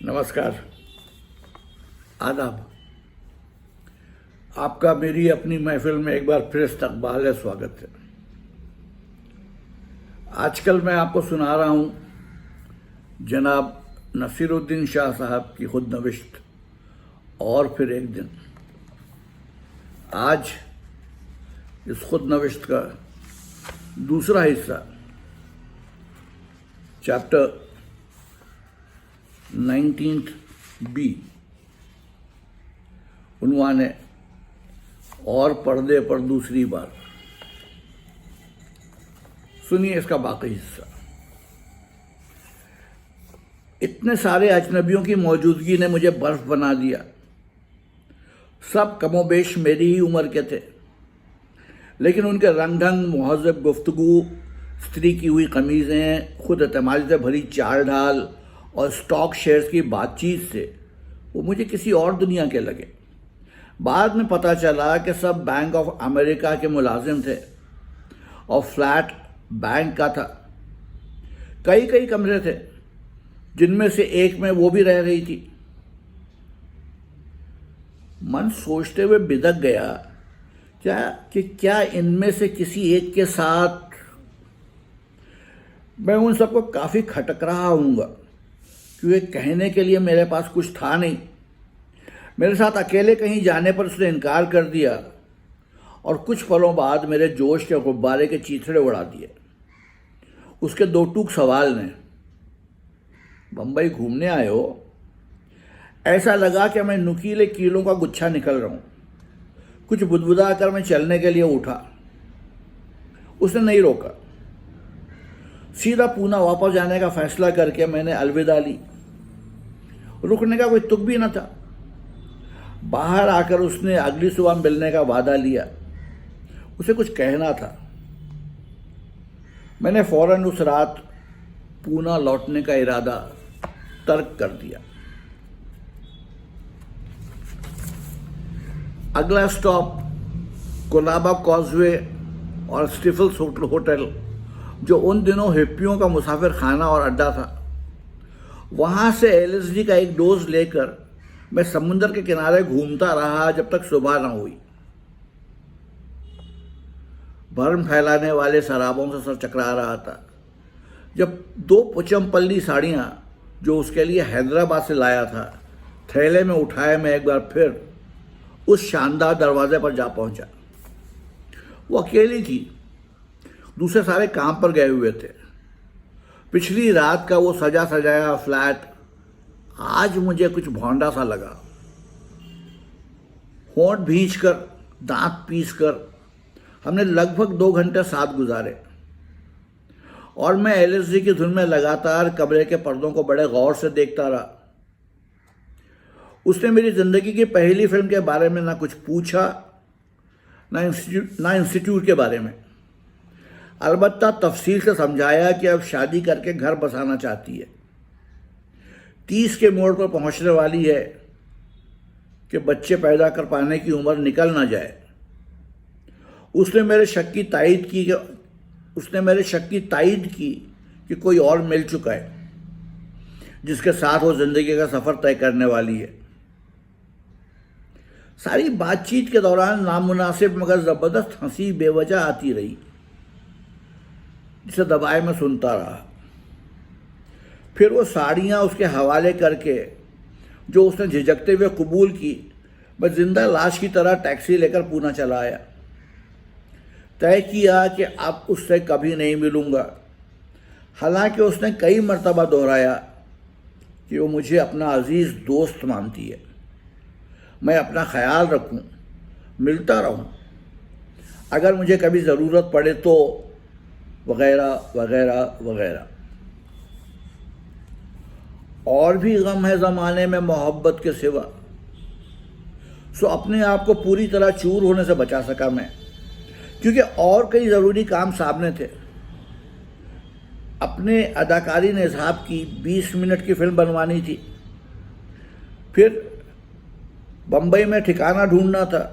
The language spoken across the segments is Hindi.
नमस्कार, आदाब। आपका मेरी अपनी महफिल में एक बार फिर इस्तकबाल है, स्वागत है। आजकल मैं आपको सुना रहा हूँ जनाब नसीरुद्दीन शाह साहब की खुद नविश्त और फिर एक दिन। आज इस खुद नविश्त का दूसरा हिस्सा, चैप्टर 19B, उन्वान है और पर्दे पर दूसरी बार। सुनिए इसका बाकी हिस्सा। इतने सारे अजनबियों की मौजूदगी ने मुझे बर्फ बना दिया। सब कमोबेश मेरी ही उम्र के थे, लेकिन उनके रंग ढंग, मुहज़्ज़ब गुफ्तगू, स्त्री की हुई कमीज़ें, खुद एतमादी से भरी चाल ढाल और स्टॉक शेयर्स की बातचीत से वो मुझे किसी और दुनिया के लगे। बाद में पता चला कि सब बैंक ऑफ अमेरिका के मुलाजिम थे और फ्लैट बैंक का था। कई कई कमरे थे, जिनमें से एक में वो भी रह रही थी। मन सोचते हुए बिदक गया क्या इनमें से किसी एक के साथ मैं उन सबको काफ़ी खटक रहा हूँगा, क्योंकि कहने के लिए मेरे पास कुछ था नहीं। मेरे साथ अकेले कहीं जाने पर उसने इनकार कर दिया और कुछ पलों बाद मेरे जोश के गुब्बारे के चीथड़े उड़ा दिए। उसके दो टूक सवाल ने, बम्बई घूमने आए हो? ऐसा लगा कि मैं नुकीले कीलों का गुच्छा निकल रहा हूँ। कुछ बुदबुदा कर मैं चलने के लिए उठा। उसने नहीं रोका। सीधा पूना वापस जाने का फैसला करके मैंने अलविदा ली। रुकने का कोई तुक भी न था। बाहर आकर उसने अगली सुबह मिलने का वादा लिया। उसे कुछ कहना था। मैंने फौरन उस रात पूना लौटने का इरादा तर्क कर दिया। अगला स्टॉप कोलाबा कॉजवे और स्टीफल्स होटल, जो उन दिनों हिप्पियों का मुसाफिर खाना और अड्डा था। वहाँ से LSD का एक डोज लेकर मैं समुंदर के किनारे घूमता रहा जब तक सुबह न हुई। भर्म फैलाने वाले शराबों से सर चकरा रहा था जब दो पुचमपल्ली साड़ियाँ, जो उसके लिए हैदराबाद से लाया था, थैले में उठाए मैं एक बार फिर उस शानदार दरवाजे पर जा पहुंचा। वो अकेली थी, दूसरे सारे काम पर गए हुए थे। पिछली रात का वो सजा सजाया फ्लैट आज मुझे कुछ भौंडा सा लगा। होंठ भींचकर, दांत पीसकर हमने लगभग 2 घंटे साथ गुजारे और मैं LSD की धुन में लगातार कमरे के पर्दों को बड़े गौर से देखता रहा। उसने मेरी जिंदगी की पहली फिल्म के बारे में ना कुछ पूछा, ना इंस्टीट्यूट के बारे में। अलबत्ता तफसील से समझाया कि अब शादी करके घर बसाना चाहती है। 30 के मोड़ पर पहुंचने वाली है कि बच्चे पैदा कर पाने की उम्र निकल ना जाए। उसने मेरे शक की तायीद की कि कोई और मिल चुका है जिसके साथ वो जिंदगी का सफर तय करने वाली है। सारी बातचीत के दौरान नामुनासिब मगर जबरदस्त हंसी बेवजह आती रही, जिसे दबाए मैं सुनता रहा। फिर वो साड़ियाँ उसके हवाले करके, जो उसने झिझकते हुए कबूल की, मैं जिंदा लाश की तरह टैक्सी लेकर पूना चला आया। तय किया कि अब उससे कभी नहीं मिलूँगा। हालांकि उसने कई मर्तबा दोहराया कि वो मुझे अपना अजीज़ दोस्त मानती है, मैं अपना ख्याल रखूं, मिलता रहूं, अगर मुझे कभी ज़रूरत पड़े तो, वगैरह वगैरह वगैरह। और भी गम है ज़माने में मोहब्बत के सिवा। सो अपने आप को पूरी तरह चूर होने से बचा सका मैं, क्योंकि और कई ज़रूरी काम सामने थे। अपने अदाकारी निसाब की 20 मिनट की फिल्म बनवानी थी। फिर बम्बई में ठिकाना ढूंढना था।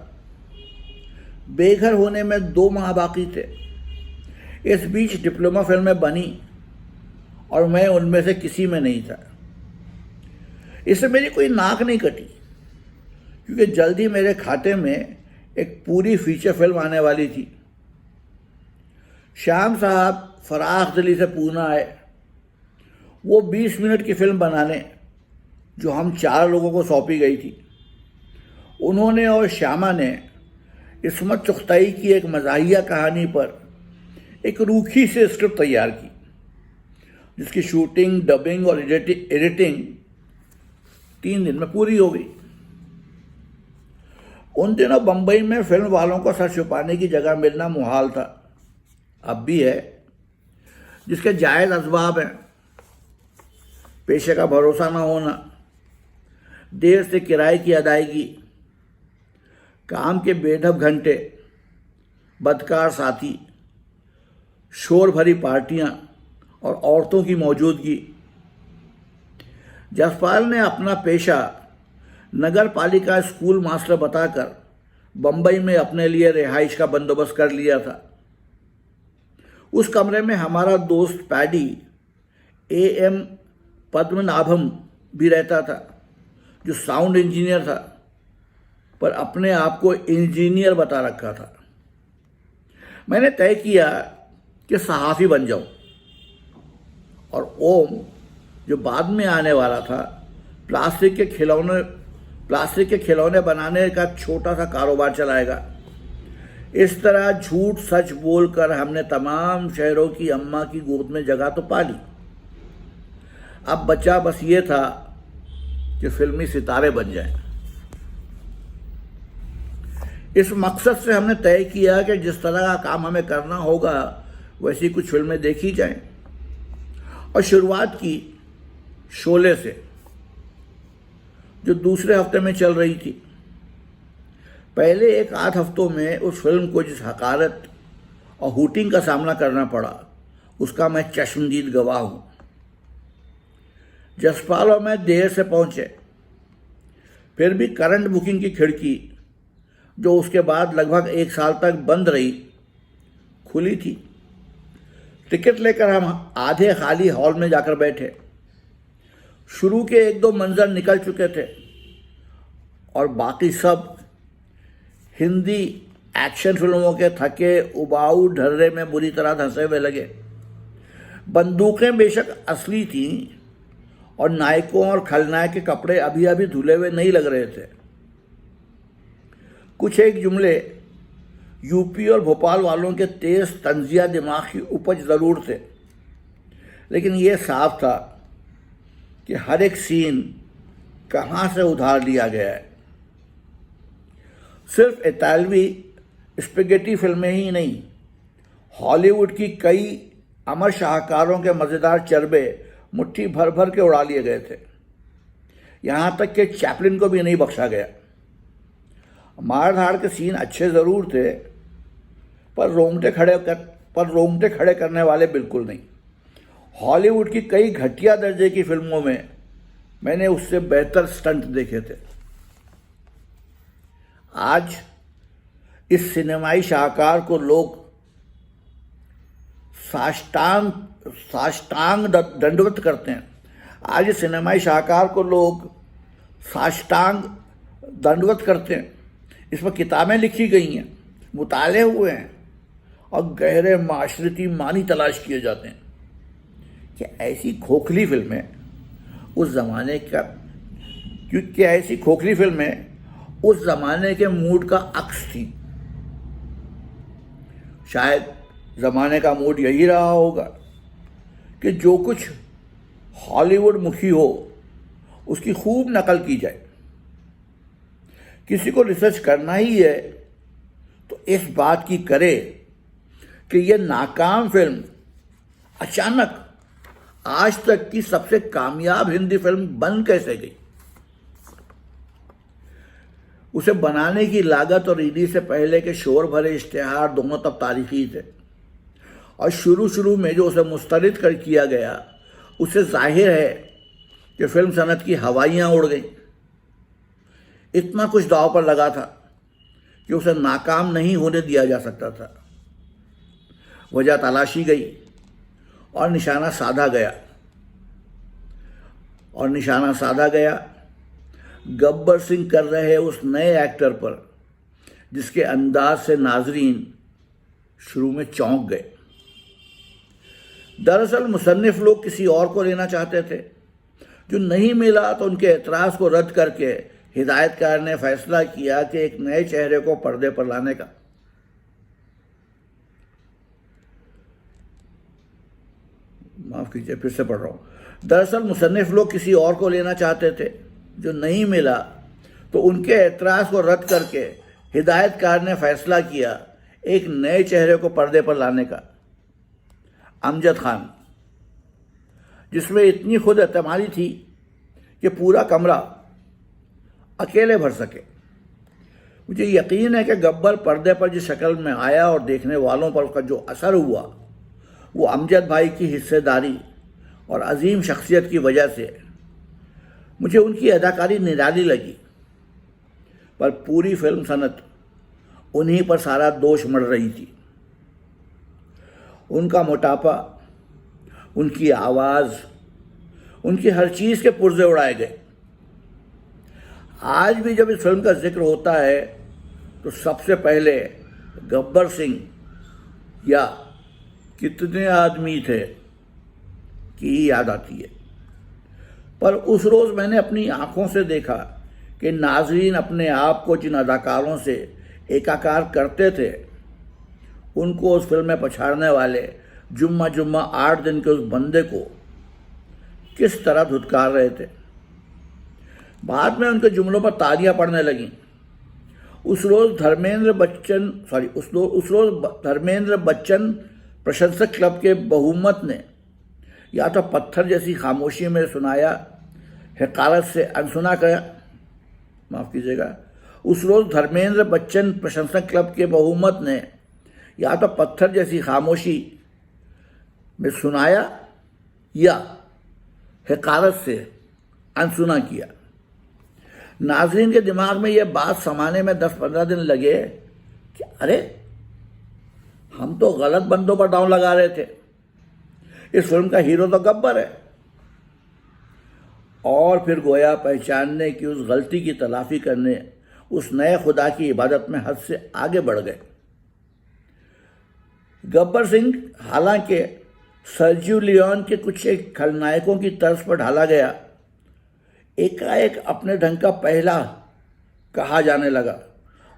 बेघर होने में 2 माह बाकी थे। इस बीच डिप्लोमा फिल्में बनी और मैं उनमें से किसी में नहीं था। इससे मेरी कोई नाक नहीं कटी, क्योंकि जल्द ही मेरे खाते में एक पूरी फीचर फिल्म आने वाली थी। श्याम साहब फराख दिली से पूना आए वो 20 मिनट की फिल्म बनाने, जो हम 4 लोगों को सौंपी गई थी। उन्होंने और श्यामा ने इस्मत चुगताई की एक मज़ाहिया कहानी पर एक रूखी से स्क्रिप्ट तैयार की, जिसकी शूटिंग, डबिंग और एडिटिंग 3 दिन में पूरी हो गई। उन दिनों बम्बई में फिल्म वालों को सर छुपाने की जगह मिलना मुहाल था, अब भी है। जिसके जायज़ असबाब हैं, पेशे का भरोसा ना होना, देर से किराए की अदायगी, काम के बेढब घंटे, बदकार साथी, शोर भरी पार्टियां और औरतों की मौजूदगी। जसपाल ने अपना पेशा नगर पालिका स्कूल मास्टर बताकर बम्बई में अपने लिए रिहाइश का बंदोबस्त कर लिया था। उस कमरे में हमारा दोस्त पैडी AM पद्मनाभम भी रहता था, जो साउंड इंजीनियर था, पर अपने आप को इंजीनियर बता रखा था। मैंने तय किया कि सहाफ़ी बन जाऊं, और ओम, जो बाद में आने वाला था, प्लास्टिक के खिलौने बनाने का छोटा सा कारोबार चलाएगा। इस तरह झूठ सच बोलकर हमने तमाम शहरों की अम्मा की गोद में जगह तो पा ली। अब बचा बस ये था कि फिल्मी सितारे बन जाएं। इस मकसद से हमने तय किया कि जिस तरह का काम हमें करना होगा वैसी कुछ फिल्में देखी जाएं, और शुरुआत की शोले से, जो दूसरे हफ्ते में चल रही थी। पहले 1 आध हफ्तों में उस फिल्म को जिस हकारत और हूटिंग का सामना करना पड़ा, उसका मैं चश्मदीद गवाह हूं। जसपाल और मैं देर से पहुंचे, फिर भी करंट बुकिंग की खिड़की, जो उसके बाद लगभग 1 साल तक बंद रही, खुली थी। टिकट लेकर हम आधे खाली हॉल में जाकर बैठे। शुरू के 1-2 मंजर निकल चुके थे और बाकी सब हिंदी एक्शन फिल्मों के थके उबाऊ ढर्रे में बुरी तरह धंसे हुए लगे। बंदूकें बेशक असली थीं और नायकों और खलनायक के कपड़े अभी अभी धुले हुए नहीं लग रहे थे। कुछ एक जुमले यूपी और भोपाल वालों के तेज तंजिया दिमाग की उपज ज़रूर थे, लेकिन ये साफ था कि हर एक सीन कहाँ से उधार लिया गया है। सिर्फ इतालवी स्पेगेटी फिल्में ही नहीं, हॉलीवुड की कई अमर शाहकारों के मज़ेदार चरबे मुट्ठी भर भर के उड़ा लिए गए थे। यहाँ तक कि चैपलिन को भी नहीं बख्शा गया। मार धाड़ के सीन अच्छे ज़रूर थे, पर रोंगटे खड़े करने वाले बिल्कुल नहीं। हॉलीवुड की कई घटिया दर्जे की फिल्मों में मैंने उससे बेहतर स्टंट देखे थे। आज इस सिनेमाई शाहकार को लोग साष्टांग दंडवत करते हैं। आज इस सिनेमाई शाहकार को लोग साष्टांग दंडवत करते हैं। इस पर किताबें लिखी गई हैं, मुताले हुए हैं और गहरे माशरती मानी तलाश किए जाते हैं कि ऐसी खोखली फिल्में उस ज़माने के मूड का अक्स थी। शायद ज़माने का मूड यही रहा होगा कि जो कुछ हॉलीवुड मुखी हो उसकी खूब नकल की जाए। किसी को रिसर्च करना ही है तो इस बात की करे कि यह नाकाम फिल्म अचानक आज तक की सबसे कामयाब हिंदी फिल्म बन कैसे गई। उसे बनाने की लागत और रिलीज से पहले के शोर भरे इश्तेहार दोनों तब तारीखी थे, और शुरू में जो उसे मुस्तरद कर किया गया उससे जाहिर है कि फिल्म सनत की हवाइयाँ उड़ गईं। इतना कुछ दांव पर लगा था कि उसे नाकाम नहीं होने दिया जा सकता था। वजह तलाशी गई और निशाना साधा गया गब्बर सिंह कर रहे उस नए एक्टर पर जिसके अंदाज से नाजरीन शुरू में चौंक गए। दरअसल मुसन्निफ लोग किसी और को लेना चाहते थे, जो नहीं मिला तो उनके एतराज़ को रद्द करके हिदायतकार ने फैसला किया कि एक नए चेहरे को पर्दे पर लाने का। माफ कीजिए, फिर से पढ़ रहा हूं। दरअसल मुसन्निफ लोग किसी और को लेना चाहते थे, जो नहीं मिला तो उनके एतराज़ को रद्द करके हिदायतकार ने फैसला किया एक नए चेहरे को पर्दे पर लाने का। अमजद खान, जिसमें इतनी खुद एतमादी थी कि पूरा कमरा अकेले भर सके। मुझे यकीन है कि गब्बर पर्दे पर जिस शक्ल में आया और देखने वालों पर उसका जो असर हुआ वो अमजद भाई की हिस्सेदारी और अजीम शख्सियत की वजह से मुझे उनकी अदाकारी निराली लगी, पर पूरी फिल्म सनत उन्हीं पर सारा दोष मढ़ रही थी। उनका मोटापा, उनकी आवाज़, उनकी हर चीज़ के पुर्जे उड़ाए गए। आज भी जब इस फिल्म का जिक्र होता है तो सबसे पहले गब्बर सिंह या कितने आदमी थे की याद आती है। पर उस रोज़ मैंने अपनी आंखों से देखा कि नाजरीन अपने आप को जिन अदाकारों से एकाकार करते थे, उनको उस फिल्म में पछाड़ने वाले जुम्मा 8 दिन के उस बंदे को किस तरह धुतकार रहे थे। बाद में उनके जुमलों पर तालियां पड़ने लगीं। उस रोज़ धर्मेंद्र बच्चन प्रशंसक क्लब के बहुमत ने या तो पत्थर जैसी खामोशी में सुनाया, हकारत से अनसुना किया। माफ़ कीजिएगा, उस रोज़ धर्मेंद्र बच्चन प्रशंसक क्लब के बहुमत ने या तो पत्थर जैसी खामोशी में सुनाया या हकारत से अनसुना किया। नाज़रीन के दिमाग में यह बात समाने में 10-15 दिन लगे कि अरे हम तो गलत बंदों पर दांव लगा रहे थे, इस फिल्म का हीरो तो गब्बर है। और फिर गोया पहचानने की उस गलती की तलाफी करने उस नए खुदा की इबादत में हद से आगे बढ़ गए। गब्बर सिंह हालांकि सर्जियो लियोन के कुछ एक खलनायकों की तर्ज पर ढाला गया, एकाएक अपने ढंग का पहला कहा जाने लगा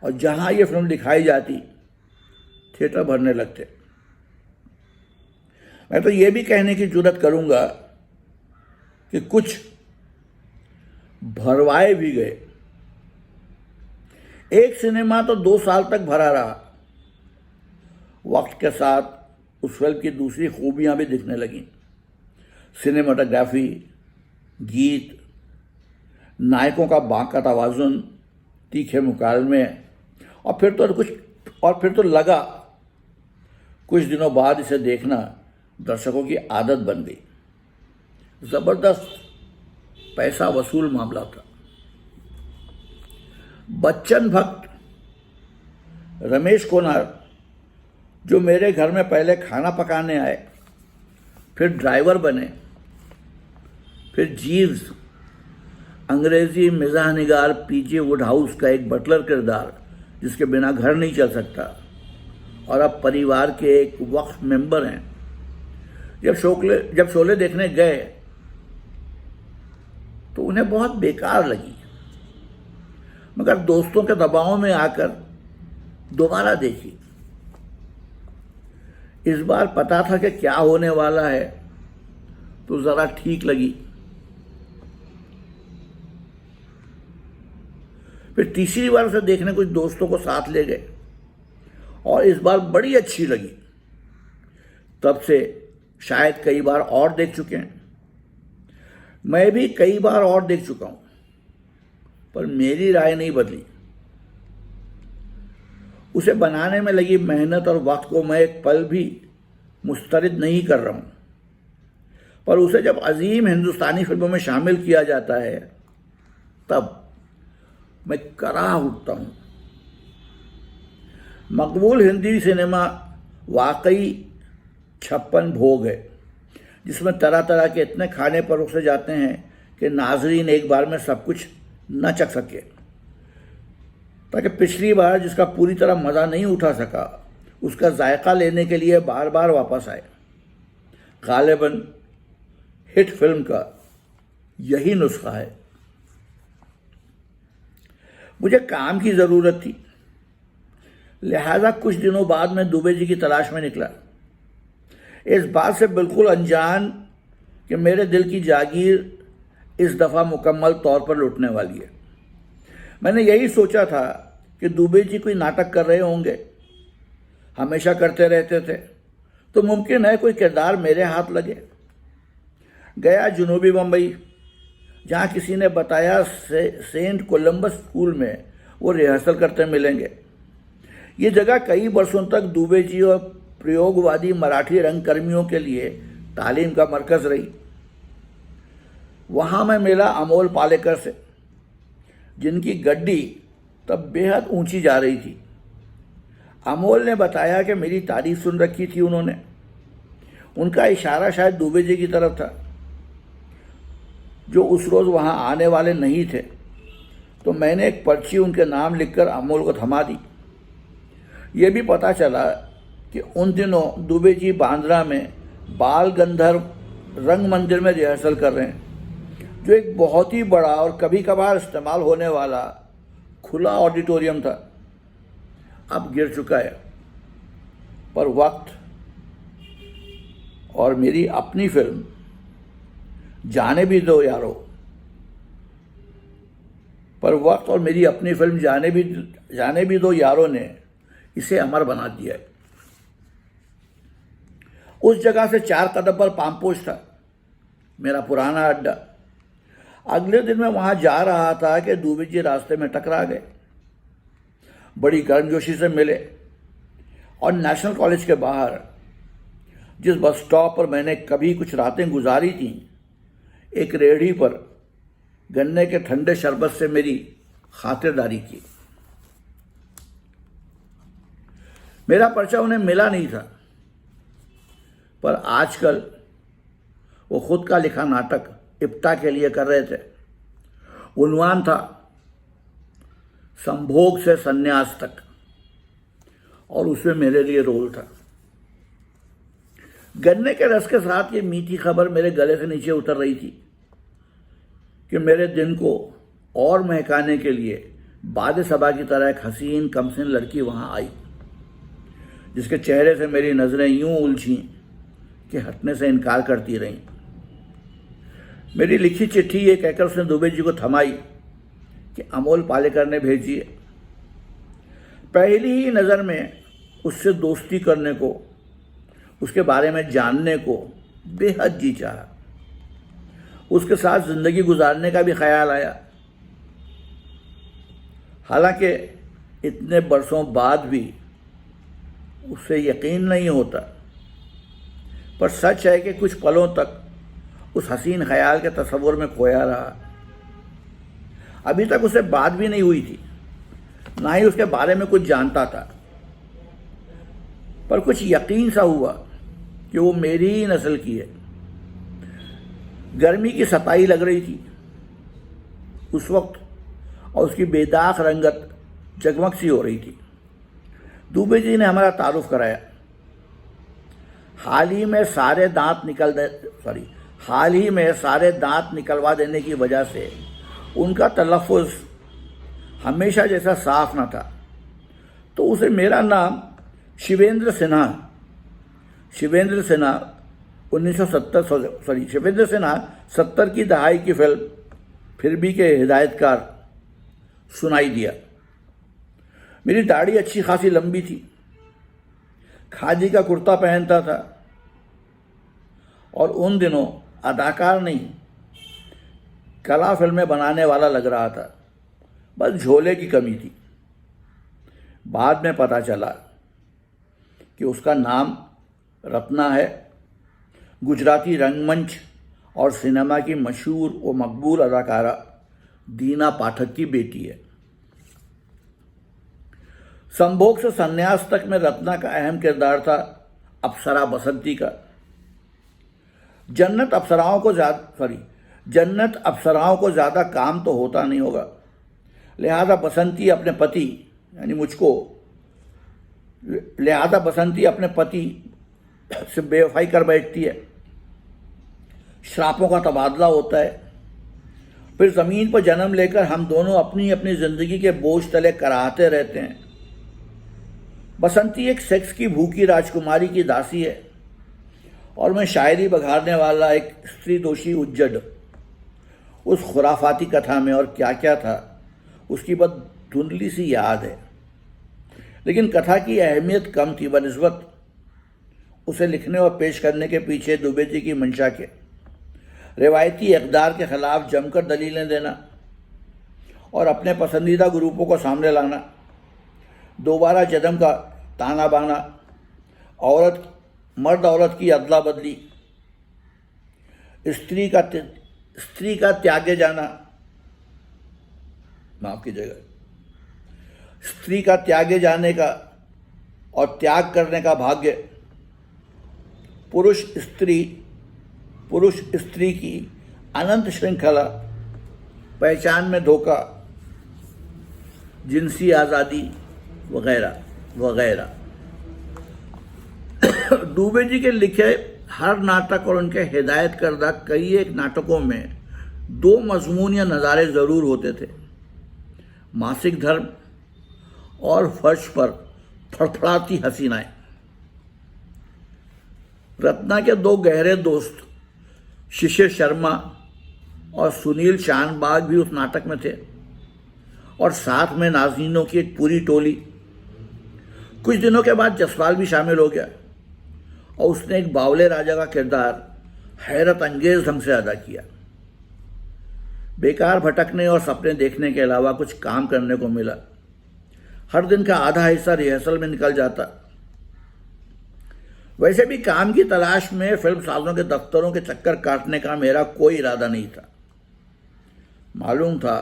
और जहां ये फिल्म दिखाई जाती थिएटर भरने लगते। मैं तो ये भी कहने की जुर्रत करूंगा कि कुछ भरवाए भी गए। एक सिनेमा तो 2 साल तक भरा रहा। वक्त के साथ उस फिल्म की दूसरी खूबियां भी दिखने लगीं। सिनेमाटोग्राफी, गीत, नायकों का बांका तवाज़ुन, तीखे मुकालमे, और फिर तो लगा कुछ दिनों बाद इसे देखना दर्शकों की आदत बन गई। ज़बरदस्त पैसा वसूल मामला था। बच्चन भक्त रमेश कोनार, जो मेरे घर में पहले खाना पकाने आए, फिर ड्राइवर बने, फिर जीव्स, अंग्रेजी मिजाह निगार पीजे वुडहाउस का एक बटलर किरदार जिसके बिना घर नहीं चल सकता, और अब परिवार के एक वक्फ मेंबर हैं। जब शोले देखने गए तो उन्हें बहुत बेकार लगी, मगर दोस्तों के दबाव में आकर दोबारा देखी। इस बार पता था कि क्या होने वाला है, तो जरा ठीक लगी। फिर तीसरी बार उसे देखने कुछ दोस्तों को साथ ले गए और इस बार बड़ी अच्छी लगी। तब से शायद कई बार और देख चुके हैं। मैं भी कई बार और देख चुका हूं, पर मेरी राय नहीं बदली। उसे बनाने में लगी मेहनत और वक्त को मैं एक पल भी मुस्तरद नहीं कर रहा हूं, पर उसे जब अजीम हिंदुस्तानी फिल्मों में शामिल किया जाता है तब मैं कराह उठता हूं। मकबूल हिंदी सिनेमा वाकई 56 भोग है, जिसमें तरह तरह के इतने खाने परोसे जाते हैं कि नाजरीन एक बार में सब कुछ न चख सके, ताकि पिछली बार जिसका पूरी तरह मज़ा नहीं उठा सका उसका जायका लेने के लिए बार बार वापस आए। गालिबन हिट फिल्म का यही नुस्खा है। मुझे काम की ज़रूरत थी, लिहाजा कुछ दिनों बाद मैं दुबे जी की तलाश में निकला, इस बात से बिल्कुल अनजान कि मेरे दिल की जागीर इस दफ़ा मुकम्मल तौर पर लुटने वाली है। मैंने यही सोचा था कि दुबे जी कोई नाटक कर रहे होंगे, हमेशा करते रहते थे, तो मुमकिन है कोई किरदार मेरे हाथ लगे। गया जनूबी बम्बई, जहाँ किसी ने बताया सेंट कोलंबस स्कूल में वो रिहर्सल करते मिलेंगे। ये जगह कई बरसों तक दुबे जी और प्रयोगवादी मराठी रंगकर्मियों के लिए तालीम का मरकज़ रही। वहाँ मैं मिला अमोल पालेकर से, जिनकी गड्डी तब बेहद ऊंची जा रही थी। अमोल ने बताया कि मेरी तारीफ सुन रखी थी उन्होंने। उनका इशारा शायद दुबे जी की तरफ था, जो उस रोज़ वहाँ आने वाले नहीं थे, तो मैंने एक पर्ची उनके नाम लिखकर अमोल को थमा दी। ये भी पता चला कि उन दिनों दुबे जी बांद्रा में बाल गंधर्व रंग मंदिर में रिहर्सल कर रहे हैं, जो एक बहुत ही बड़ा और कभी कभार इस्तेमाल होने वाला खुला ऑडिटोरियम था। अब गिर चुका है, पर वक्त और मेरी अपनी फिल्म जाने भी दो यारो, पर वक्त और मेरी अपनी फिल्म जाने भी दो यारों ने इसे अमर बना दिया है। उस जगह से 4 कदम पर पामपोश था, मेरा पुराना अड्डा। अगले दिन मैं वहां जा रहा था कि दुबे जी रास्ते में टकरा गए। बड़ी गर्मजोशी से मिले और नेशनल कॉलेज के बाहर, जिस बस स्टॉप पर मैंने कभी कुछ रातें गुजारी थीं, एक रेहड़ी पर गन्ने के ठंडे शरबत से मेरी खातिरदारी की। मेरा पर्चा उन्हें मिला नहीं था, पर आजकल वो खुद का लिखा नाटक इप्टा के लिए कर रहे थे। उन्वान था संभोग से संन्यास तक, और उसमें मेरे लिए रोल था। गन्ने के रस के साथ ये मीठी खबर मेरे गले से नीचे उतर रही थी कि मेरे दिन को और महकाने के लिए बाद सबा की तरह एक हसीन कमसिन लड़की वहां आई, जिसके चेहरे से मेरी नजरें यूं उलझीं कि हटने से इनकार करती रहीं। मेरी लिखी चिट्ठी ये कहकर उसने दुबे जी को थमाई कि अमोल पालेकर ने भेजी है। पहली ही नज़र में उससे दोस्ती करने को, उसके बारे में जानने को बेहद जी चाहा। उसके साथ ज़िंदगी गुजारने का भी ख्याल आया। हालांकि इतने बरसों बाद भी उससे यकीन नहीं होता, पर सच है कि कुछ पलों तक उस हसीन ख्याल के तस्वुर में खोया रहा। अभी तक उसे बात भी नहीं हुई थी, ना ही उसके बारे में कुछ जानता था, पर कुछ यकीन सा हुआ कि वो मेरी ही नस्ल की है। गर्मी की सताई लग रही थी उस वक्त, और उसकी बेदाग रंगत जगमग सी हो रही थी। दुबे जी ने हमारा तारुफ कराया। हाल ही में सारे दांत निकलवा देने की वजह से उनका तलफ़ुज़ हमेशा जैसा साफ न था, तो उसे मेरा नाम शिवेंद्र सिन्हा 70 की दहाई की फिल्म फिर भी के हिदायतकार सुनाई दिया। मेरी दाढ़ी अच्छी खासी लंबी थी, खादी का कुर्ता पहनता था, और उन दिनों अदाकार नहीं कला फिल्में बनाने वाला लग रहा था। बस झोले की कमी थी। बाद में पता चला कि उसका नाम रत्ना है। गुजराती रंगमंच और सिनेमा की मशहूर व मकबूल अदाकारा दीना पाठक की बेटी है। संभोग से संन्यास तक में रत्ना का अहम किरदार था अप्सरा बसंती का। जन्नत अप्सराओं को ज़्यादा काम तो होता नहीं होगा, लिहाजा बसंती अपने पति यानी मुझको लिहाजा बसंती अपने पति से बेवफाई कर बैठती है। श्रापों का तबादला होता है। फिर ज़मीन पर जन्म लेकर हम दोनों अपनी अपनी ज़िंदगी के बोझ तले कराहते रहते हैं। बसंती एक सेक्स की भूखी राजकुमारी की दासी है और मैं शायरी बघारने वाला एक स्त्री दोषी उज्जड। उस खुराफाती कथा में और क्या क्या था उसकी बस धुंधली सी याद है, लेकिन कथा की अहमियत कम थी बनिस्बत उसे लिखने और पेश करने के पीछे दुबे जी की मंशा के। रिवायती इक़दार के खिलाफ जमकर दलीलें देना और अपने पसंदीदा ग्रुपों को सामने लाना, दोबारा जन्म का ताना बाना, मर्द औरत की अदला बदली, स्त्री का त्यागे जाना, माफ कीजिएगा, स्त्री का त्यागे जाने का और त्याग करने का भाग्य, पुरुष स्त्री की अनंत श्रृंखला, पहचान में धोखा, जिनसी आज़ादी वगैरह वगैरह। दुबे जी के लिखे हर नाटक और उनके हिदायत करदा कई एक नाटकों में दो मजमून या नज़ारे ज़रूर होते थे, मासिक धर्म और फर्श पर फड़फड़ाती हसीनाएं। रत्ना के दो गहरे दोस्त शिशिर शर्मा और सुनील शानबाग भी उस नाटक में थे और साथ में नाज़रीनों की एक पूरी टोली। कुछ दिनों के बाद जसपाल भी शामिल हो गया और उसने एक बावले राजा का किरदार हैरत अंगेज ढंग से अदा किया। बेकार भटकने और सपने देखने के अलावा कुछ काम करने को मिला। हर दिन का आधा हिस्सा रिहर्सल में निकल जाता। वैसे भी काम की तलाश में फिल्म साजों के दफ्तरों के चक्कर काटने का मेरा कोई इरादा नहीं था। मालूम था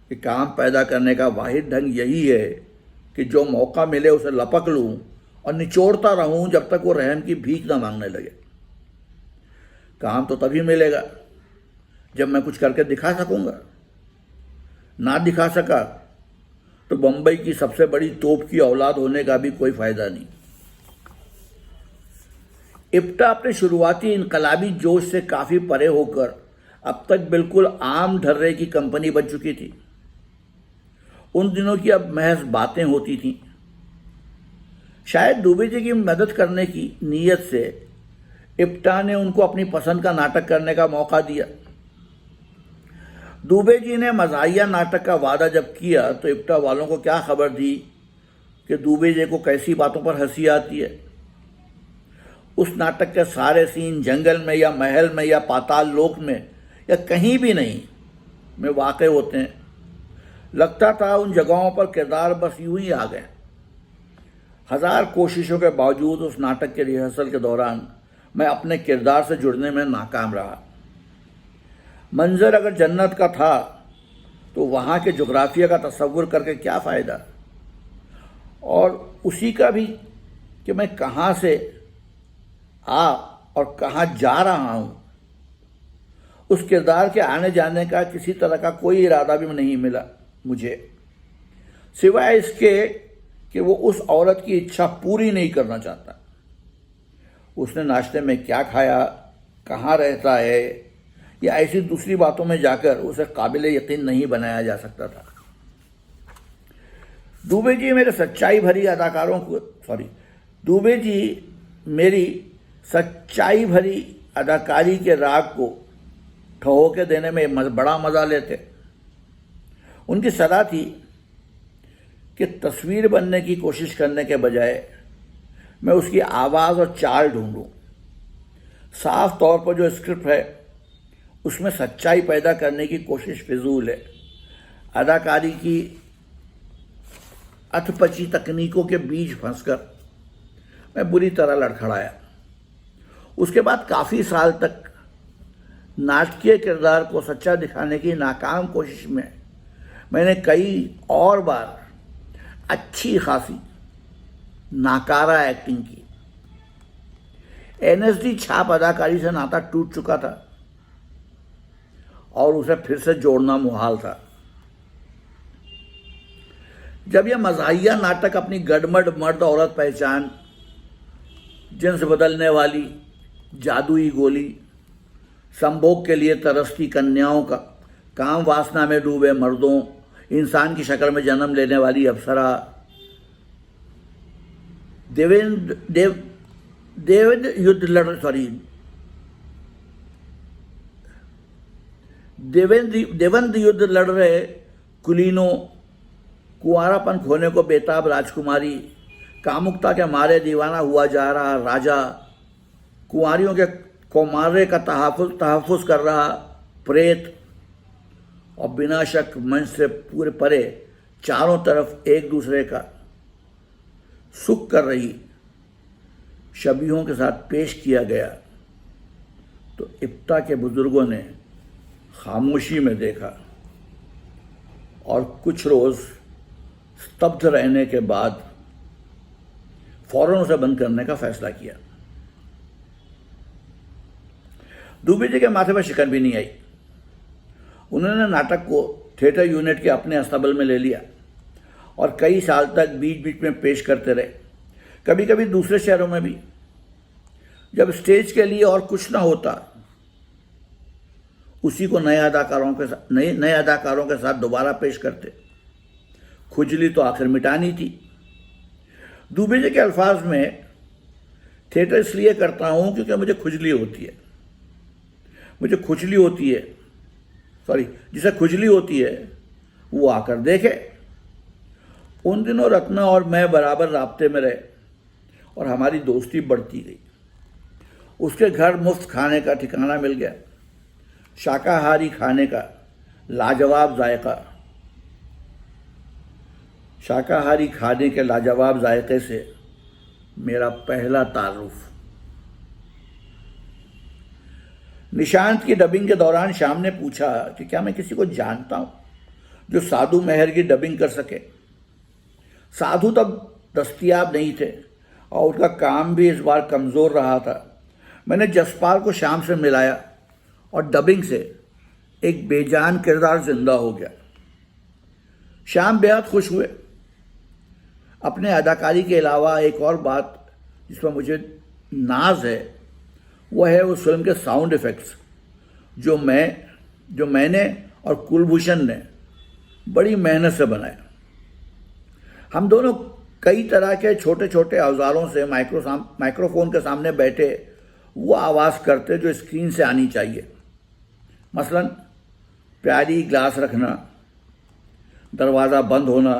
कि काम पैदा करने का वाहिद ढंग यही है कि जो मौका मिले उसे लपक लूं और निचोड़ता रहूं जब तक वो रहम की भीख ना मांगने लगे। काम तो तभी मिलेगा जब मैं कुछ करके दिखा सकूंगा। ना दिखा सका तो बंबई की सबसे बड़ी तोप की औलाद होने का भी कोई फायदा नहीं। इप्टा अपने शुरुआती इनकलाबी जोश से काफी परे होकर अब तक बिल्कुल आम ढर्रे की कंपनी बन चुकी थी। उन दिनों की अब महज बातें होती थीं। शायद दुबे जी की मदद करने की नीयत से इप्टा ने उनको अपनी पसंद का नाटक करने का मौका दिया। दुबे जी ने मज़ाहिया नाटक का वादा जब किया तो इप्टा वालों को क्या खबर थी कि दुबे जी को कैसी बातों पर हंसी आती है। उस नाटक के सारे सीन जंगल में या महल में या पाताल लोक में या कहीं भी नहीं में वाक़ होते हैं। लगता था उन जगहों पर किरदार बस यूं ही आ गए। 1000 कोशिशों के बावजूद उस नाटक के रिहर्सल के दौरान मैं अपने किरदार से जुड़ने में नाकाम रहा। मंजर अगर जन्नत का था तो वहाँ के जोग्राफिया का तस्वुर करके क्या फ़ायदा, और उसी का भी कि मैं कहाँ से आ और कहाँ जा रहा हूँ। उस किरदार के आने जाने का किसी तरह का कोई इरादा भी नहीं मिला मुझे, सिवाय इसके कि वो उस औरत की इच्छा पूरी नहीं करना चाहता। उसने नाश्ते में क्या खाया, कहाँ रहता है, या ऐसी दूसरी बातों में जाकर उसे काबिल यकीन नहीं बनाया जा सकता था। दुबे जी मेरी सच्चाई भरी अदाकारी के राग को ठहोके देने में बड़ा मजा लेते। उनकी सलाह थी कि तस्वीर बनने की कोशिश करने के बजाय मैं उसकी आवाज़ और चाल ढूंढूं। साफ तौर पर जो स्क्रिप्ट है उसमें सच्चाई पैदा करने की कोशिश फिजूल है। अदाकारी की अथपची तकनीकों के बीच फंसकर मैं बुरी तरह लड़खड़ाया। उसके बाद काफ़ी साल तक नाटकीय किरदार को सच्चा दिखाने की नाकाम कोशिश में मैंने कई और बार अच्छी खासी नाकारा एक्टिंग की। एनएसडी छाप अदाकारी से नाता टूट चुका था और उसे फिर से जोड़ना मुहाल था। जब यह मज़ाहिया नाटक अपनी गड़मड़ मर्द औरत पहचान, जिन्स बदलने वाली जादुई गोली, संभोग के लिए तरसती कन्याओं का, काम वासना में डूबे मर्दों, इंसान की शक्ल में जन्म लेने वाली अप्सरा, देवेंद्र युद्ध लड़ रहे कुलीनों, कुंवारापन खोने को बेताब राजकुमारी, कामुकता के मारे दीवाना हुआ जा रहा राजा, कुंवारियों के कौमारे का तहफ़्फ़ुज़ कर रहा प्रेत, और बिना शक मंच से पूरे परे चारों तरफ एक दूसरे का सुख कर रही शबीहों के साथ पेश किया गया, तो इब्ता के बुजुर्गों ने खामोशी में देखा और कुछ रोज़ स्तब्ध रहने के बाद फौरन उसे बंद करने का फैसला किया। दुबे जी के माथे पर शिकन भी नहीं आई। उन्होंने नाटक को थिएटर यूनिट के अपने अस्तबल में ले लिया और कई साल तक बीच बीच में पेश करते रहे, कभी कभी दूसरे शहरों में भी। जब स्टेज के लिए और कुछ ना होता, उसी को नए अदाकारों के साथ दोबारा पेश करते। खुजली तो आखिर मिटानी थी। दुबे जी के अल्फाज में, थिएटर इसलिए करता हूं क्योंकि मुझे खुजली होती है। जिसे खुजली होती है वो आकर देखे। उन दिनों रत्ना और मैं बराबर राब्ते में रहे और हमारी दोस्ती बढ़ती गई। उसके घर मुफ्त खाने का ठिकाना मिल गया, शाकाहारी खाने का लाजवाब जायका। शाकाहारी खाने के लाजवाब जायके से मेरा पहला तारुफ। निशांत की डबिंग के दौरान श्याम ने पूछा कि क्या मैं किसी को जानता हूं जो साधु मेहर की डबिंग कर सके। साधु तब दस्तयाब नहीं थे और उनका काम भी इस बार कमज़ोर रहा था। मैंने जसपाल को श्याम से मिलाया और डबिंग से एक बेजान किरदार जिंदा हो गया। श्याम बेहद खुश हुए। अपने अदाकारी के अलावा एक और बात जिस पर मुझे नाज है वो है उस फिल्म के साउंड इफ़ेक्ट्स जो मैंने और कुलभूषण ने बड़ी मेहनत से बनाया। हम दोनों कई तरह के छोटे छोटे औजारों से माइक्रोफोन के सामने बैठे वो आवाज़ करते जो स्क्रीन से आनी चाहिए। मसलन प्याली ग्लास रखना, दरवाज़ा बंद होना,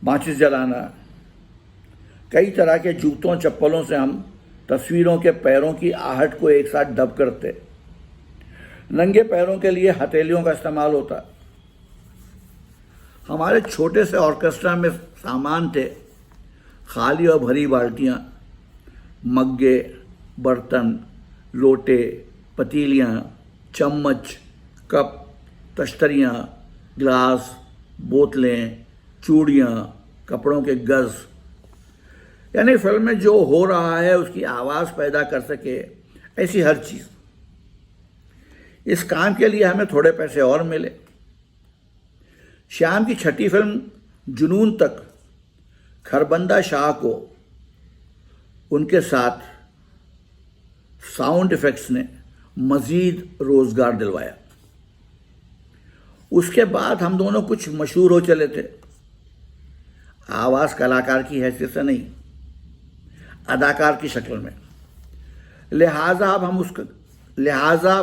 माचिस जलाना। कई तरह के जूतों चप्पलों से हम तस्वीरों के पैरों की आहट को एक साथ डब करते। नंगे पैरों के लिए हथेलियों का इस्तेमाल होता। हमारे छोटे से ऑर्केस्ट्रा में सामान थे खाली और भरी बाल्टियाँ, मग्गे, बर्तन, लोटे, पतीलियाँ, चम्मच, कप, तश्तरियाँ, ग्लास, बोतलें, चूड़ियाँ, कपड़ों के गज़। यानी फिल्म में जो हो रहा है उसकी आवाज़ पैदा कर सके ऐसी हर चीज़। इस काम के लिए हमें थोड़े पैसे और मिले। श्याम की छठी फिल्म जुनून तक खरबंदा शाह को उनके साथ साउंड इफ़ेक्ट्स ने मज़ीद रोज़गार दिलवाया। उसके बाद हम दोनों कुछ मशहूर हो चले थे। आवाज़ कलाकार की हैसियत से नहीं, अदाकार की शक्ल में। लिहाजा अब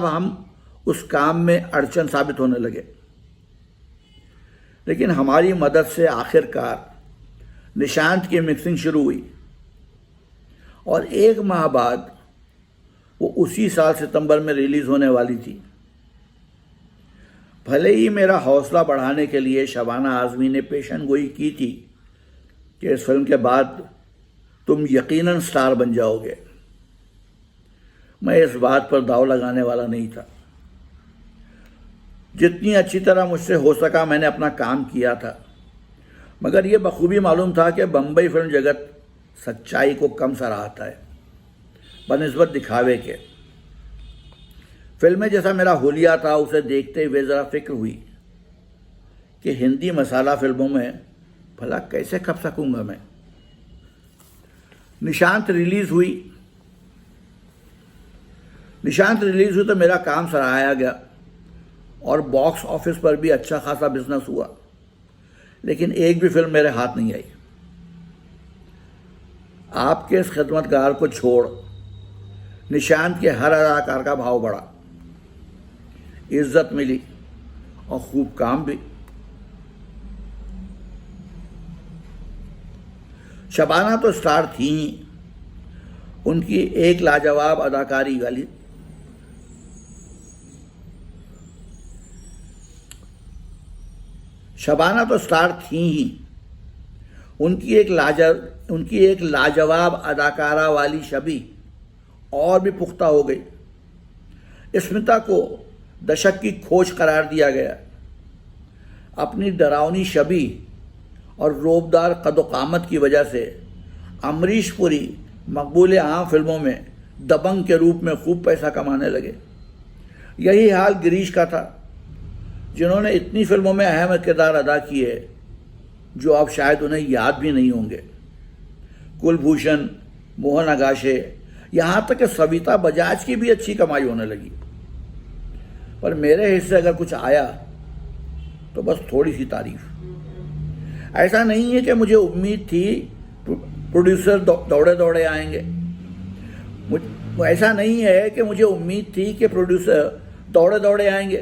हम उस काम में अड़चन साबित होने लगे। लेकिन हमारी मदद से आखिरकार निशांत की मिक्सिंग शुरू हुई और 1 माह बाद वो उसी साल सितंबर में रिलीज़ होने वाली थी। भले ही मेरा हौसला बढ़ाने के लिए शबाना आज़मी ने पेशन गोई की थी कि इस फिल्म के बाद तुम यकीनन स्टार बन जाओगे, मैं इस बात पर दाव लगाने वाला नहीं था। जितनी अच्छी तरह मुझसे हो सका मैंने अपना काम किया था, मगर यह बखूबी मालूम था कि बम्बई फिल्म जगत सच्चाई को कम सराहता है बनिस्बत दिखावे के। फिल्में जैसा मेरा हुलिया था उसे देखते हुए ज़रा फिक्र हुई कि हिंदी मसाला फिल्मों में भला कैसे खप सकूंगा मैं। निशांत रिलीज हुई तो मेरा काम सराहाया गया और बॉक्स ऑफिस पर भी अच्छा खासा बिजनेस हुआ, लेकिन एक भी फिल्म मेरे हाथ नहीं आई। आपके इस खिदमतगार को छोड़ निशांत के हर अदाकार का भाव बढ़ा, इज्जत मिली और खूब काम भी। शबाना तो स्टार थी ही, उनकी एक लाजवाब अदाकारी वाली शबाना तो स्टार थी ही, उनकी एक लाजवाब अदाकारा वाली छवि और भी पुख्ता हो गई। स्मिता को दशक की खोज करार दिया गया। अपनी डरावनी छवि और रोबदार कदोकामत की वजह से अमरीश पुरी मकबूल आम फिल्मों में दबंग के रूप में खूब पैसा कमाने लगे। यही हाल गिरीश का था, जिन्होंने इतनी फिल्मों में अहम किरदार अदा किए जो अब शायद उन्हें याद भी नहीं होंगे। कुलभूषण, मोहन आगाशे, यहाँ तक कि सविता बजाज की भी अच्छी कमाई होने लगी। पर मेरे हिस्से अगर कुछ आया तो बस थोड़ी सी तारीफ। ऐसा नहीं है कि मुझे उम्मीद थी प्रोड्यूसर दौड़े दौड़े आएंगे। ऐसा नहीं है कि मुझे उम्मीद थी कि प्रोड्यूसर दौड़े दौड़े आएंगे,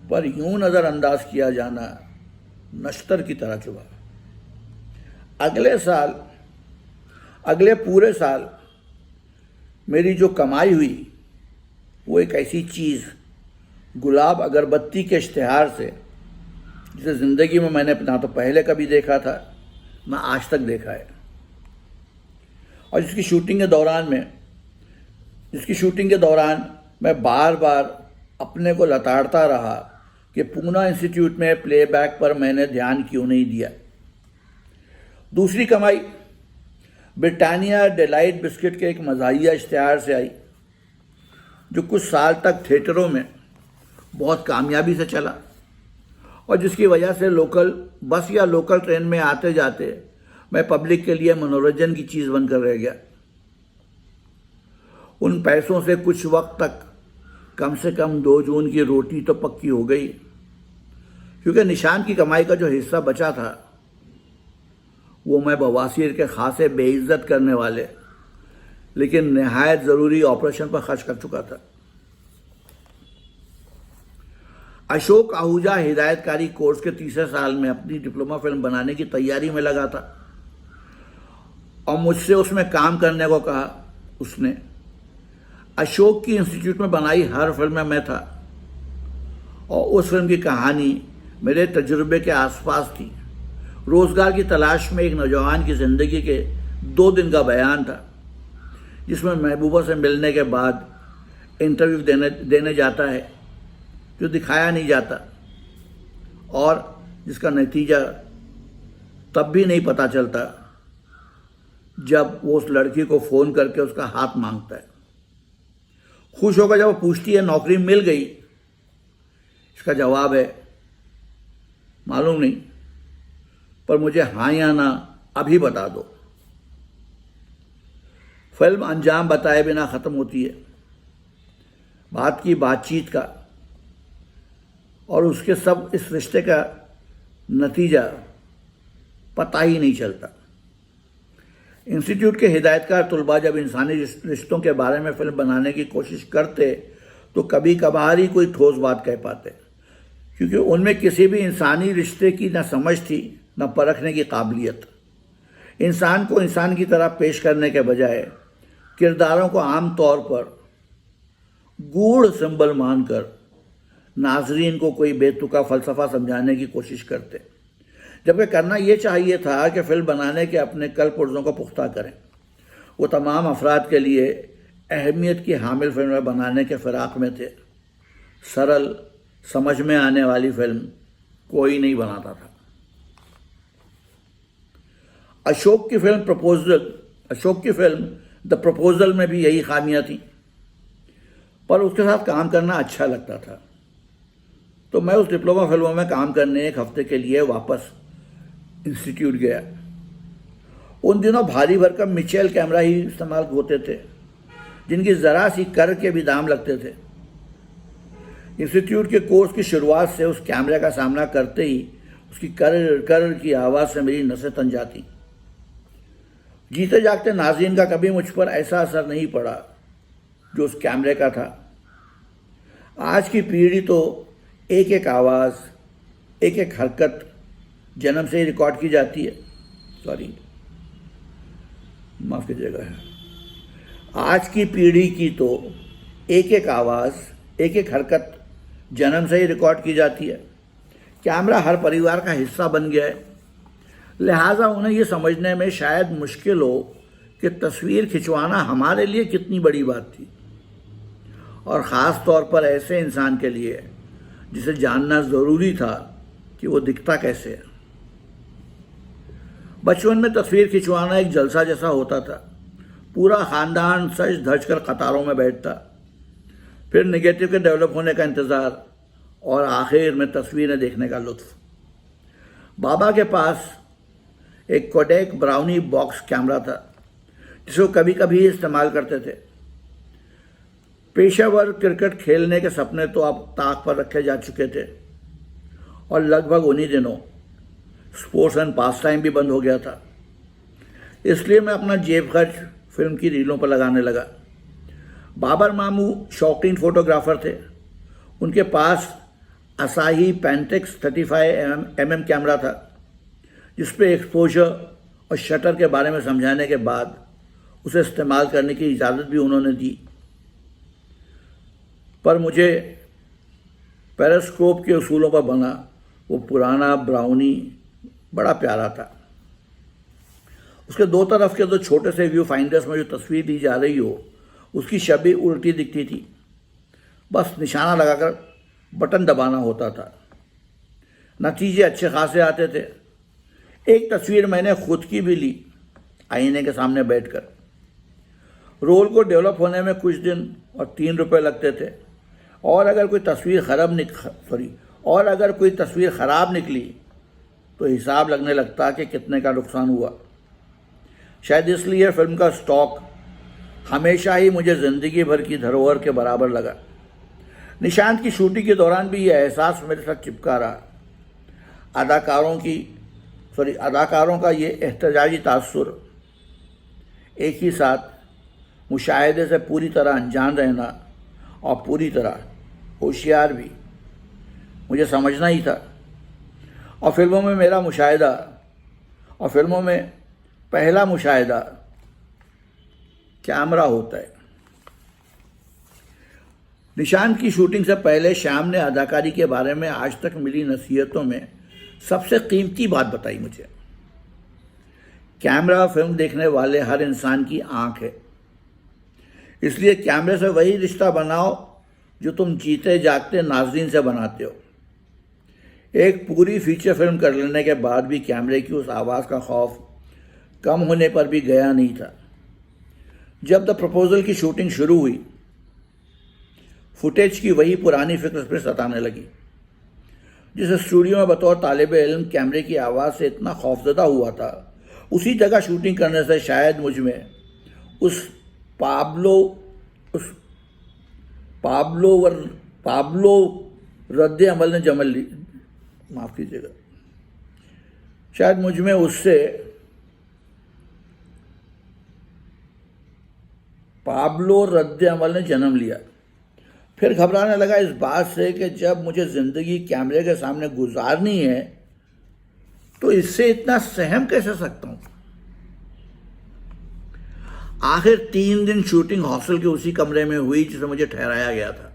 पर यूं नज़रअंदाज किया जाना नश्तर की तरह चुभा। अगले पूरे साल मेरी जो कमाई हुई वो एक ऐसी चीज़, गुलाब अगरबत्ती के इश्तिहार से, जिसे ज़िंदगी में मैंने ना तो पहले कभी देखा था ना आज तक देखा है, और जिसकी शूटिंग के दौरान मैं बार बार अपने को लताड़ता रहा कि पूना इंस्टीट्यूट में प्लेबैक पर मैंने ध्यान क्यों नहीं दिया। दूसरी कमाई ब्रिटानिया डिलाइट बिस्किट के एक मज़ाहिया इश्तिहार से आई, जो कुछ साल तक थिएटरों में बहुत कामयाबी से चला और जिसकी वजह से लोकल बस या लोकल ट्रेन में आते जाते मैं पब्लिक के लिए मनोरंजन की चीज़ बनकर रह गया। उन पैसों से कुछ वक्त तक कम से कम 2 जून की रोटी तो पक्की हो गई, क्योंकि निशान की कमाई का जो हिस्सा बचा था वो मैं बवासीर के खासे बेइज्जत करने वाले लेकिन नहायत ज़रूरी ऑपरेशन पर खर्च कर चुका था। अशोक आहूजा हिदायतकारी कोर्स के तीसरे साल में अपनी डिप्लोमा फिल्म बनाने की तैयारी में लगा था और मुझसे उसमें काम करने को कहा। उसने अशोक की इंस्टीट्यूट में बनाई हर फिल्म में मैं था और उस फिल्म की कहानी मेरे तजुर्बे के आसपास थी। रोज़गार की तलाश में एक नौजवान की ज़िंदगी के 2 दिन का बयान था, जिसमें महबूबा से मिलने के बाद इंटरव्यू देने जाता है जो दिखाया नहीं जाता और जिसका नतीजा तब भी नहीं पता चलता जब वो उस लड़की को फ़ोन करके उसका हाथ मांगता है। खुश होकर जब वो पूछती है नौकरी मिल गई, इसका जवाब है मालूम नहीं, पर मुझे हाँ या ना अभी बता दो। फिल्म अंजाम बताए बिना ख़त्म होती है। बातचीत का और उसके सब इस रिश्ते का नतीजा पता ही नहीं चलता। इंस्टीट्यूट के हिदायतकार तलबा जब इंसानी रिश्तों के बारे में फिल्म बनाने की कोशिश करते तो कभी कभार ही कोई ठोस बात कह पाते, क्योंकि उनमें किसी भी इंसानी रिश्ते की न समझ थी न परखने की काबिलियत। इंसान को इंसान की तरह पेश करने के बजाय किरदारों को आम तौर पर गूढ़ सिंबल मानकर नाजरीन को कोई बेतुका फ़लसफ़ा समझाने की कोशिश करते, जबकि करना ये चाहिए था कि फिल्म बनाने के अपने कल पुर्जों को पुख्ता करें। वो तमाम अफराद के लिए अहमियत की हामिल फिल्में बनाने के फिराक में थे। सरल समझ में आने वाली फिल्म कोई नहीं बनाता था। अशोक की फिल्म द प्रपोजल में भी यही खामियां थी, पर उसके साथ काम करना अच्छा लगता था, तो मैं उस डिप्लोमा फिल्मों में काम करने एक हफ्ते के लिए वापस इंस्टीट्यूट गया। उन दिनों भारी भरकम मिचेल कैमरा ही इस्तेमाल होते थे, जिनकी ज़रा सी कर के भी दाम लगते थे। इंस्टीट्यूट के कोर्स की शुरुआत से उस कैमरे का सामना करते ही उसकी कर कर की आवाज़ से मेरी नसें तन जाती। जीते जागते नाज़रीन का कभी मुझ पर ऐसा असर नहीं पड़ा जो उस कैमरे का था। आज की पीढ़ी तो एक एक आवाज़, एक एक हरकत जन्म से ही रिकॉर्ड की जाती है। माफ़ कीजिएगा। आज की पीढ़ी की तो एक एक आवाज़, एक एक हरकत जन्म से ही रिकॉर्ड की जाती है। कैमरा हर परिवार का हिस्सा बन गया है, लिहाजा उन्हें ये समझने में शायद मुश्किल हो कि तस्वीर खिंचवाना हमारे लिए कितनी बड़ी बात थी, और ख़ास तौर पर ऐसे इंसान के लिए जिसे जानना ज़रूरी था कि वो दिखता कैसे है। बचपन में तस्वीर खिंचवाना एक जलसा जैसा होता था। पूरा ख़ानदान सज धज कर कतारों में बैठता, फिर नेगेटिव के डेवलप होने का इंतज़ार, और आखिर में तस्वीरें देखने का लुत्फ़। बाबा के पास एक कोडेक ब्राउनी बॉक्स कैमरा था, जिसे कभी कभी इस्तेमाल करते थे। पेशेवर क्रिकेट खेलने के सपने तो अब ताक पर रखे जा चुके थे, और लगभग उन्हीं दिनों स्पोर्ट्स एंड पास टाइम भी बंद हो गया था। इसलिए मैं अपना जेब खर्च फिल्म की रीलों पर लगाने लगा। बाबर मामू शौकीन फोटोग्राफर थे। उनके पास असाही पेंटेक्स 35mm कैमरा था, जिस पे एक्सपोजर और शटर के बारे में समझाने के बाद उसे इस्तेमाल करने की इजाज़त भी उन्होंने दी। पर मुझे पेरिस्कोप के उसूलों पर बना वो पुराना ब्राउनी बड़ा प्यारा था। उसके दो तरफ के दो छोटे से व्यू फाइंडर्स में जो तस्वीर दी जा रही हो, उसकी छवि उल्टी दिखती थी। बस निशाना लगाकर बटन दबाना होता था। नतीजे अच्छे खासे आते थे। एक तस्वीर मैंने खुद की भी ली, आईने के सामने बैठकर। रोल को डेवलप होने में कुछ दिन और 3 रुपये लगते थे, और अगर कोई तस्वीर ख़राब निकली तो हिसाब लगने लगता कि कितने का नुकसान हुआ। शायद इसलिए फिल्म का स्टॉक हमेशा ही मुझे ज़िंदगी भर की धरोहर के बराबर लगा। निशांत की शूटिंग के दौरान भी यह एहसास मेरे साथ चिपका रहा। अदाकारों का ये एहतजाजी तासुर, एक ही साथ मुशाहिदे से पूरी तरह अनजान रहना और पूरी तरह होशियार भी, मुझे समझना ही था। और फिल्मों में पहला मुशाहिदा कैमरा होता है। निशांत की शूटिंग से पहले श्याम ने अदाकारी के बारे में आज तक मिली नसीहतों में सबसे कीमती बात बताई मुझे। कैमरा फिल्म देखने वाले हर इंसान की आंख है, इसलिए कैमरे से वही रिश्ता बनाओ जो तुम जीते जागते नाज़रीन से बनाते हो। एक पूरी फीचर फिल्म कर लेने के बाद भी कैमरे की उस आवाज़ का खौफ कम होने पर भी गया नहीं था। जब द प्रपोजल की शूटिंग शुरू हुई, फुटेज की वही पुरानी फिक्र फिर सताने लगी। जिस स्टूडियो में बतौर तालिब इल्म कैमरे की आवाज़ से इतना खौफजदा हुआ था, उसी जगह शूटिंग करने से शायद मुझ में उस पाब्लो रद्द अमल ने जमल ली। माफ़ कीजिएगा। शायद मुझ में उससे पाब्लो रद्द अमल ने जन्म लिया। फिर घबराने लगा इस बात से कि जब मुझे ज़िंदगी कैमरे के सामने गुजारनी है तो इससे इतना सहम कैसे सकता हूँ। आखिर 3 दिन शूटिंग हॉस्टल के उसी कमरे में हुई जिसे मुझे ठहराया गया था।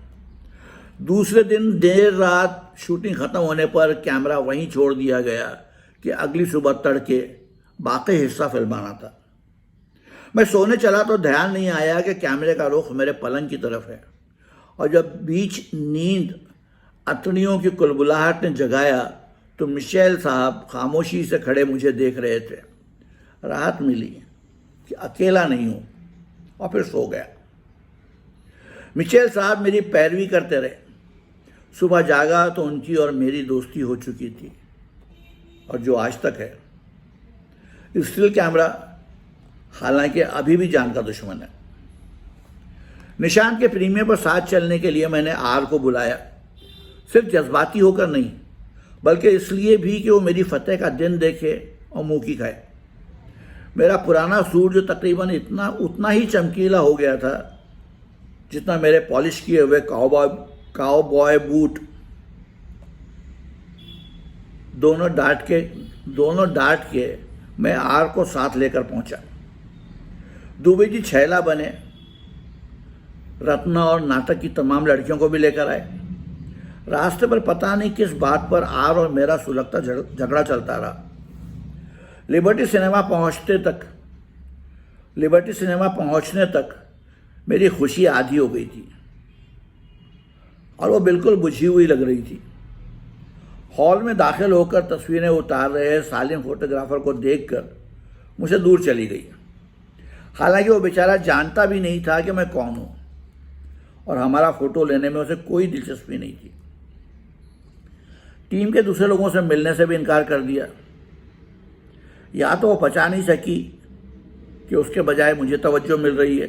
दूसरे दिन देर रात शूटिंग ख़त्म होने पर कैमरा वहीं छोड़ दिया गया कि अगली सुबह तड़के बाकी हिस्सा फिल्माना था। मैं सोने चला तो ध्यान नहीं आया कि कैमरे का रुख मेरे पलंग की तरफ है, और जब बीच नींद अतड़ियों की कुलबुलाहट ने जगाया तो मिशेल साहब खामोशी से खड़े मुझे देख रहे थे। राहत मिली कि अकेला नहीं हूँ, और फिर सो गया। मिशेल साहब मेरी पैरवी करते रहे। सुबह जागा तो उनकी और मेरी दोस्ती हो चुकी थी, और जो आज तक है। स्टिल कैमरा हालांकि अभी भी जान का दुश्मन है। निशान के प्रीमियर पर साथ चलने के लिए मैंने आर को बुलाया, सिर्फ जज्बाती होकर नहीं बल्कि इसलिए भी कि वो मेरी फतेह का दिन देखे और मुंह की खाए। मेरा पुराना सूट जो तकरीबन उतना ही चमकीला हो गया था जितना मेरे पॉलिश किए हुए काउबॉय बूट, दोनों डांट के मैं आर को साथ लेकर पहुंचा। दुबे जी छैला बने, रत्ना और नाटक की तमाम लड़कियों को भी लेकर आए। रास्ते पर पता नहीं किस बात पर आर और मेरा सुलगता झगड़ा चलता रहा। लिबर्टी सिनेमा पहुंचने तक मेरी खुशी आधी हो गई थी और वो बिल्कुल बुझी हुई लग रही थी। हॉल में दाखिल होकर तस्वीरें उतार रहे सालिम फोटोग्राफर को देखकर मुझे दूर चली गई। हालांकि वो बेचारा जानता भी नहीं था कि मैं कौन हूं और हमारा फोटो लेने में उसे कोई दिलचस्पी नहीं थी। टीम के दूसरे लोगों से मिलने से भी इनकार कर दिया। या तो वो पचा नहीं सकी कि उसके बजाय मुझे तवज्जो मिल रही है,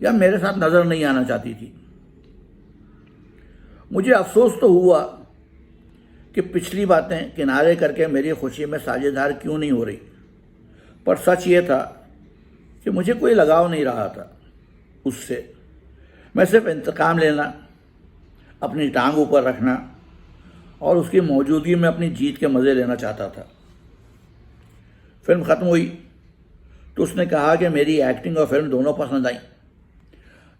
या मेरे साथ नजर नहीं आना चाहती थी। मुझे अफसोस तो हुआ कि पिछली बातें किनारे करके मेरी खुशी में साझेदार क्यों नहीं हो रही, पर सच ये था कि मुझे कोई लगाव नहीं रहा था उससे। मैं सिर्फ इंतकाम लेना, अपनी टांग ऊपर रखना और उसकी मौजूदगी में अपनी जीत के मज़े लेना चाहता था। फिल्म ख़त्म हुई तो उसने कहा कि मेरी एक्टिंग और फिल्म दोनों पसंद आई।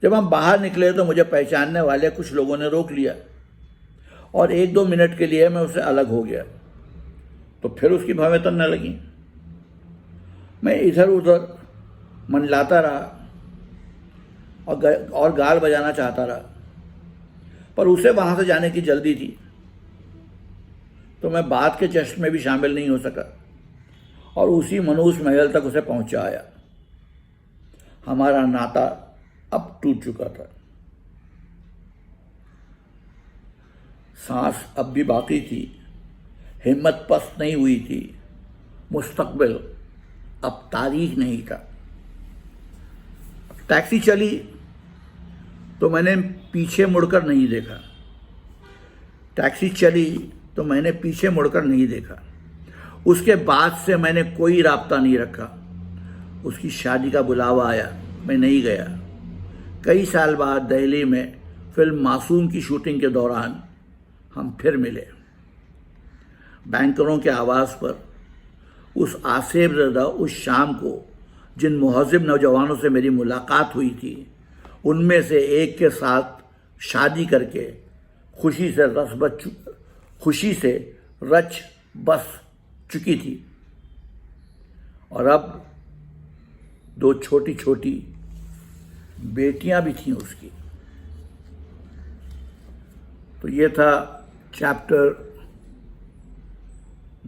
जब हम बाहर निकले तो मुझे पहचानने वाले कुछ लोगों ने रोक लिया और 1-2 मिनट के लिए मैं उससे अलग हो गया, तो फिर उसकी भवें तनने लगी। मैं इधर उधर मंडलाता रहा और गाल बजाना चाहता रहा, पर उसे वहां से जाने की जल्दी थी, तो मैं बात के जश्न में भी शामिल नहीं हो सका और उसी मनूस महल तक उसे पहुंचा आया। हमारा नाता अब टूट चुका था। सांस अब भी बाकी थी, हिम्मत पस्त नहीं हुई थी, मुस्तकबिल अब तारीख नहीं था। टैक्सी चली तो मैंने पीछे मुड़कर नहीं देखा। उसके बाद से मैंने कोई राब्ता नहीं रखा। उसकी शादी का बुलावा आया, मैं नहीं गया। कई साल बाद दिल्ली में फिल्म मासूम की शूटिंग के दौरान हम फिर मिले। बैंकरों के आवाज़ पर उस आसेब ज़दा उस शाम को जिन मुहज़्ज़िब नौजवानों से मेरी मुलाकात हुई थी, उनमें से एक के साथ शादी करके खुशी से रच बस चुकी थी और अब 2 छोटी छोटी बेटियां भी थीं उसकी। तो ये था चैप्टर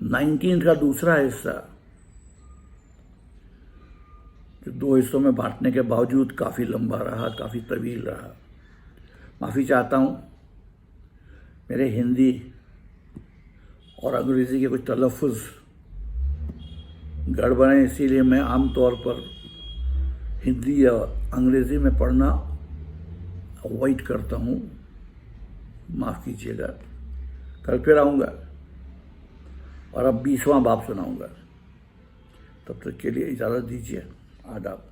19 का दूसरा हिस्सा, जो 2 हिस्सों में बांटने के बावजूद काफ़ी लंबा रहा, काफ़ी तवील रहा। माफ़ी चाहता हूँ, मेरे हिंदी और अंग्रेज़ी के कुछ तलफ़ुज़ गड़बड़ हैं, इसीलिए मैं आमतौर पर हिंदी या अंग्रेज़ी में पढ़ना अवॉइड करता हूँ। माफ़ कीजिएगा। कल फिर आऊँगा और अब 20वां बाब सुनाऊँगा। तब तक के लिए इजाज़त दीजिए। आदाब।